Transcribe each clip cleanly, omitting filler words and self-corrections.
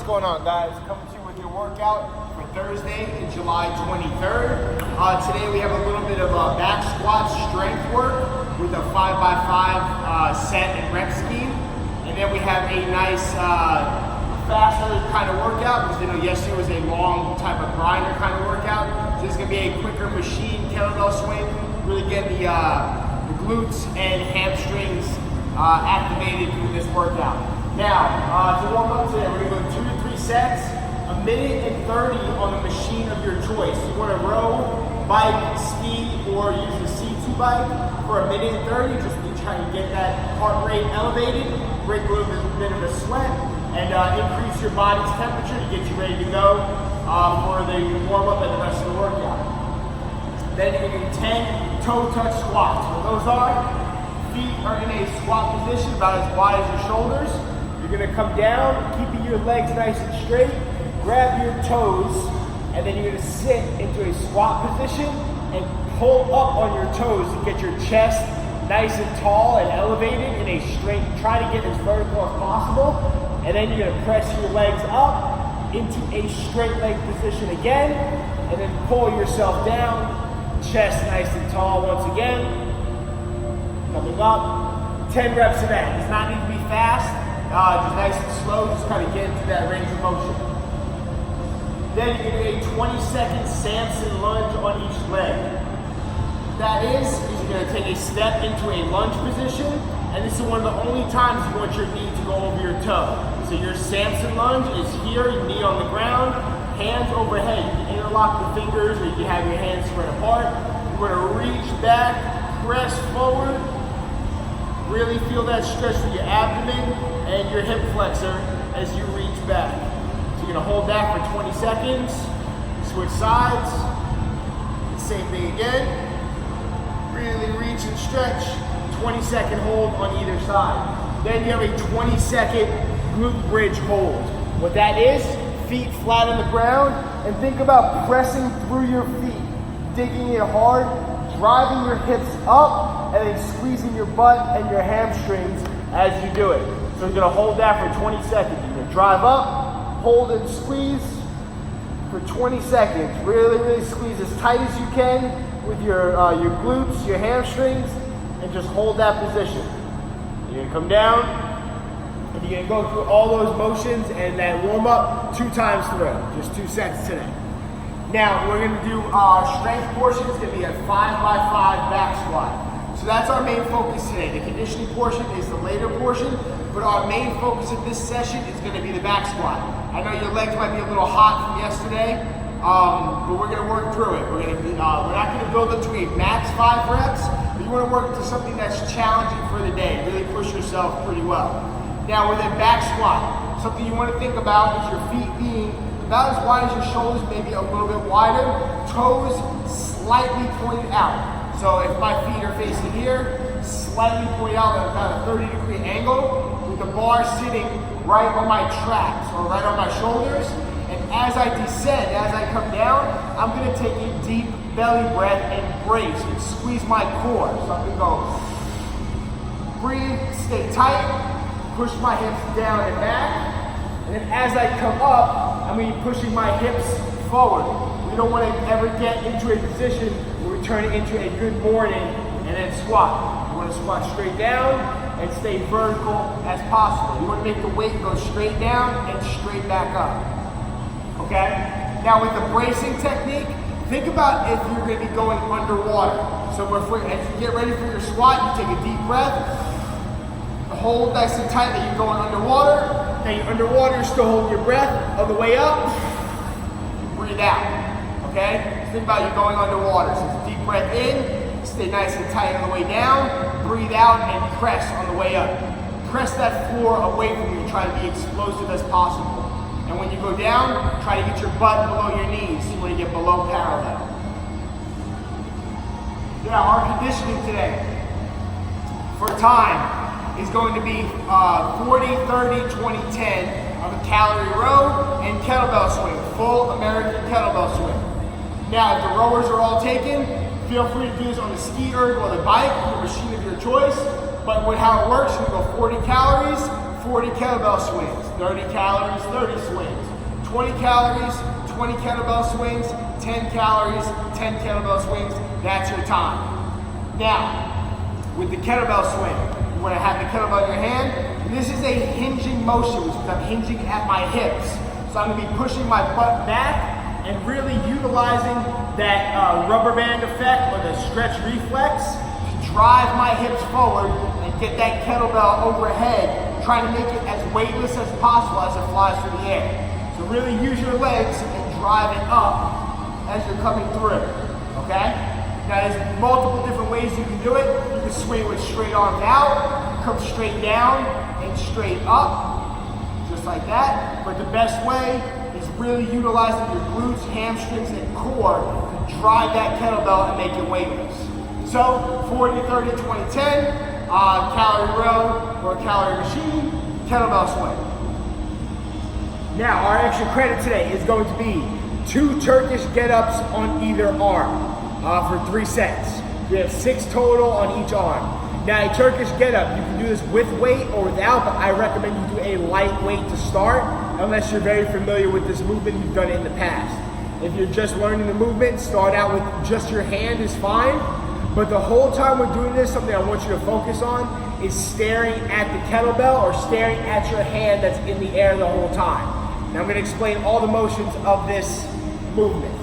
going on, guys? Coming to you with your workout for Thursday, July 23rd. Today we have a little bit of back squat strength work with a 5x5 set and rep scheme. And then we have a nice faster kind of workout, because you know yesterday was a long type of grinder kind of workout. So this is going to be a quicker machine kettlebell swing, really get the glutes and hamstrings activated through this workout. Now, to warm up today, we're going to go 2 to 3 sets, 1 minute and 30 on the machine of your choice. You want to row, bike, ski, or use the C2 bike for 1 minute and 30, just to try to get that heart rate elevated, break a little bit of a sweat, and increase your body's temperature to get you ready to go for the warm up and the rest of the workout. Then you're going to do 10 toe touch squats. What those are, feet are in a squat position about as wide as your shoulders. You're going to come down, keeping your legs nice and straight, grab your toes, and then you're going to sit into a squat position and pull up on your toes to get your chest nice and tall and elevated in a straight, try to get as vertical as possible. And then you're going to press your legs up into a straight leg position again, and then pull yourself down, chest nice and tall once again. Coming up, 10 reps of that. It does not need to be fast, just nice and slow, just kind of get into that range of motion. Then you're going to do a 20-second Samson lunge on each leg. What that is you're going to take a step into a lunge position, and this is one of the only times you want your knee to go over your toe. So your Samson lunge is here, your knee on the ground, hands overhead. You can interlock the fingers, or you can have your hands spread apart. You're going to reach back, press forward, really feel that stretch through your abdomen and your hip flexor as you reach back. So you're going to hold that for 20 seconds, switch sides, same thing again. Really reach and stretch, 20-second hold on either side. Then you have a 20-second glute bridge hold. What that is, feet flat on the ground, and think about pressing through your feet, digging it hard, driving your hips up, and then squeezing your butt and your hamstrings as you do it. So you're gonna hold that for 20 seconds. You're gonna drive up, hold and squeeze for 20 seconds. Really, really squeeze as tight as you can with your glutes, your hamstrings, and just hold that position. You're gonna come down, and you're gonna go through all those motions and then warm up 2 times through, just 2 sets today. Now, we're gonna do our strength portion. It's gonna be a 5x5 back squat. So that's our main focus today. The conditioning portion is the later portion, but our main focus of this session is gonna be the back squat. I know your legs might be a little hot from yesterday, but we're gonna work through it. We're not gonna build up to a max 5 reps, but you wanna work to something that's challenging for the day. Really push yourself pretty well. Now, with a back squat, something you wanna think about is your feet being about as wide as your shoulders, maybe a little bit wider, toes slightly pointed out. So if my feet are facing here, slightly pointed out at about a 30-degree angle, with the bar sitting right on my traps or right on my shoulders. And as I descend, as I come down, I'm gonna take a deep belly breath and brace and squeeze my core. So I'm gonna go, breathe, stay tight, push my hips down and back. And then as I come up, I'm gonna be pushing my hips forward. We don't wanna ever get into a position where we turn it into a good morning and then squat. You wanna squat straight down and stay vertical as possible. You wanna make the weight go straight down and straight back up. Okay? Now with the bracing technique, think about if you're gonna be going underwater. So as you get ready for your squat, you take a deep breath, hold nice and tight that you're going underwater. Now you're underwater, you're still holding your breath. On the way up, breathe out. Okay? So think about you going underwater. So it's a deep breath in, stay nice and tight on the way down, breathe out and press on the way up. Press that floor away from you, try to be explosive as possible. And when you go down, try to get your butt below your knees. You want to get below parallel. Yeah, our conditioning today for time is going to be 40, 30, 20, 10 of a calorie row and kettlebell swing, full American kettlebell swing. Now, if the rowers are all taken, feel free to do this on the ski erg or the bike, the machine of your choice. But how it works, we go 40 calories, 40 kettlebell swings, 30 calories, 30 swings. 20 calories, 20 kettlebell swings, 10 calories, 10 kettlebell swings. That's your time. Now, with the kettlebell swing, you want to have the kettlebell in your hand. And this is a hinging motion, which means I'm hinging at my hips. So I'm going to be pushing my butt back and really utilizing that rubber band effect or the stretch reflex to drive my hips forward and get that kettlebell overhead, trying to make it as weightless as possible as it flies through the air. So really use your legs and drive it up as you're coming through, okay? Now there's multiple different ways you can do it. You can swing with straight arms out, come straight down and straight up, just like that. But the best way is really utilizing your glutes, hamstrings, and core to drive that kettlebell and make it weightless. So 40, 30, 20, 10, calorie row or calorie machine, kettlebell swing. Now our extra credit today is going to be 2 Turkish get-ups on either arm for 3 sets. We have 6 total on each arm. Now a Turkish get-up, you can do this with weight or without, but I recommend you do a light weight to start, unless you're very familiar with this movement, you've done it in the past. If you're just learning the movement, start out with just your hand is fine, but the whole time we're doing this, something I want you to focus on is staring at the kettlebell or staring at your hand that's in the air the whole time. Now I'm going to explain all the motions of this movement.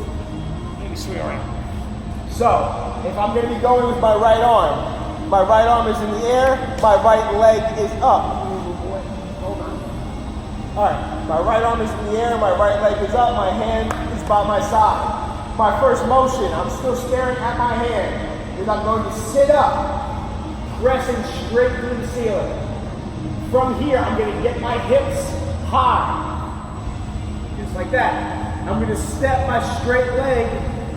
Let me swing around. So, if I'm going to be going with my right arm is in the air, my right leg is up. Hold on. All right, my right arm is in the air, my right leg is up, my hand is by my side. My first motion, I'm still staring at my hand, is I'm going to sit up, pressing straight through the ceiling. From here, I'm going to get my hips high, just like that. I'm going to step my straight leg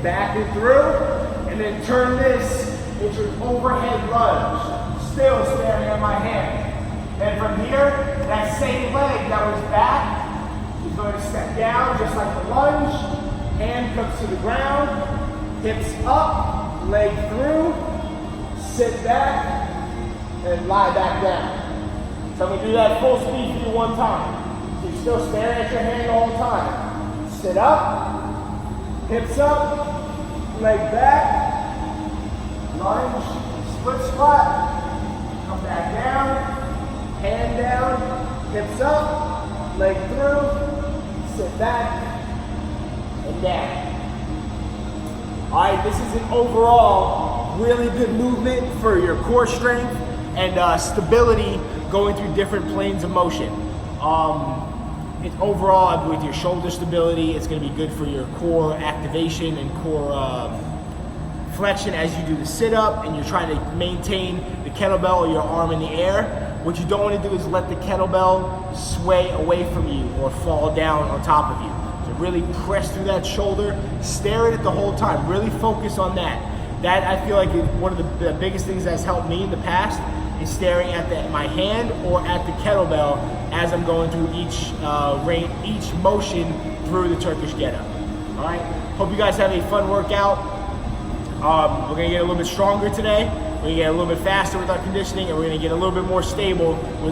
back and through, and then turn this into an overhead lunge, still staring at my hand. Then from here, that same leg that was back is going to step down just like the lunge, hand comes to the ground, hips up, leg through, sit back, and lie back down. So I'm going to do that full speed for you one time. So you're still staring at your hand the whole time. Sit up, hips up, leg back, lunge, split squat, come back down, hand down, hips up, leg through, sit back, and down. All right, this is an overall really good movement for your core strength and stability going through different planes of motion. It's overall with your shoulder stability, it's going to be good for your core activation and core flexion as you do the sit-up and you're trying to maintain the kettlebell or your arm in the air. What you don't want to do is let the kettlebell sway away from you or fall down on top of you. So really press through that shoulder, stare at it the whole time, really focus on that. That I feel like is one of the biggest things that's helped me in the past is staring at my hand or at the kettlebell as I'm going through each motion through the Turkish get-up. All right, hope you guys have a fun workout. We're gonna get a little bit stronger today. We're gonna get a little bit faster with our conditioning, and we're gonna get a little bit more stable with